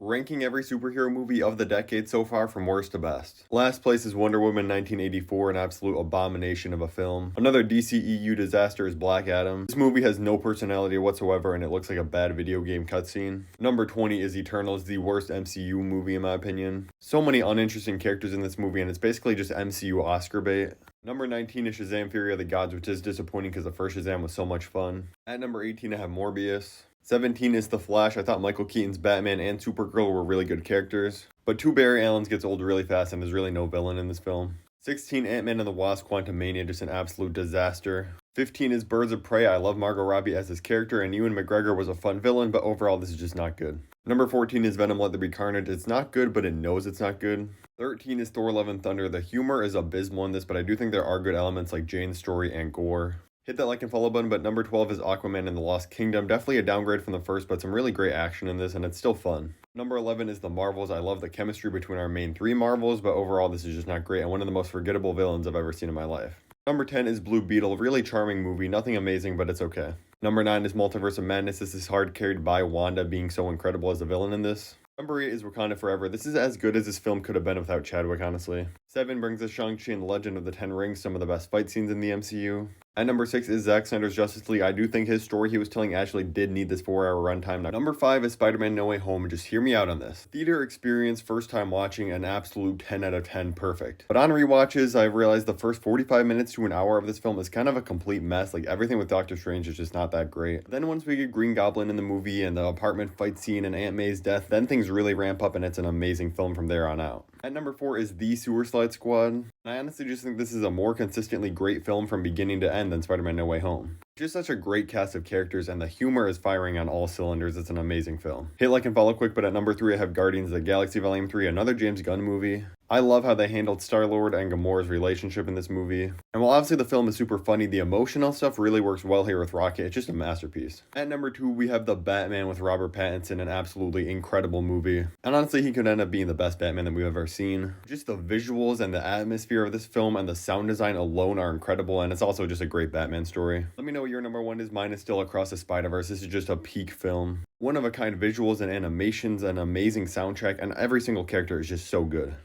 ranking every superhero movie of the decade so far from worst to best. Last place is Wonder Woman 1984, an absolute abomination of a film. Another DCEU disaster is Black Adam. This movie has no personality whatsoever and it looks like a bad video game cutscene. Number 20 is Eternals, the worst MCU movie in my opinion. So many uninteresting characters in this movie and it's basically just MCU Oscar bait. Number 19 is Shazam Fury of the Gods, which is disappointing because the first Shazam was so much fun. At number 18 I have Morbius. 17 is The Flash. I thought Michael Keaton's Batman and Supergirl were really good characters. But 2 Barry Allens gets old really fast and there's really no villain in this film. 16, Ant-Man and the Wasp Quantumania, just an absolute disaster. 15 is Birds of Prey. I love Margot Robbie as his character and Ewan McGregor was a fun villain, but overall this is just not good. Number 14 is Venom Let There Be Carnage. It's not good, but it knows it's not good. 13 is Thor Love and Thunder. The humor is abysmal in this, but I do think there are good elements like Jane's story and gore. Hit that like and follow button, but number 12 is Aquaman and the Lost Kingdom. Definitely a downgrade from the first, but some really great action in this, and it's still fun. Number 11 is The Marvels. I love the chemistry between our main 3 Marvels, but overall this is just not great, and one of the most forgettable villains I've ever seen in my life. Number 10 is Blue Beetle. Really charming movie, nothing amazing, but it's okay. Number 9 is Multiverse of Madness. This is hard carried by Wanda being so incredible as a villain in this. Number 8 is Wakanda Forever. This is as good as this film could have been without Chadwick, honestly. 7 brings us Shang-Chi and the Legend of the Ten Rings, some of the best fight scenes in the MCU. At number 6 is Zack Snyder's Justice League. I do think his story he was telling actually did need this 4-hour runtime. Now, number 5 is Spider-Man No Way Home. Just hear me out on this. Theater experience, first time watching, an absolute 10 out of 10, perfect. But on rewatches, I've realized the first 45 minutes to an hour of this film is kind of a complete mess. Like, everything with Doctor Strange is just not that great. Then once we get Green Goblin in the movie and the apartment fight scene and Aunt May's death, then things really ramp up and it's an amazing film from there on out. At number 4 is The Suicide Squad. And I honestly just think this is a more consistently great film from beginning to end than Spider-Man No Way Home. Just such a great cast of characters and the humor is firing on all cylinders. It's an amazing film. Hit like and follow quick, but at number 3 I have Guardians of the Galaxy Volume 3, another James Gunn movie. I love how they handled Star-Lord and Gamora's relationship in this movie. And while obviously the film is super funny, the emotional stuff really works well here with Rocket. It's just a masterpiece. At number 2, we have The Batman with Robert Pattinson, an absolutely incredible movie. And honestly, he could end up being the best Batman that we've ever seen. Just the visuals and the atmosphere of this film and the sound design alone are incredible, and it's also just a great Batman story. Let me know what your number 1 is. Mine is still Across the Spider-Verse. This is just a peak film. One of a kind visuals and animations, an amazing soundtrack, and every single character is just so good.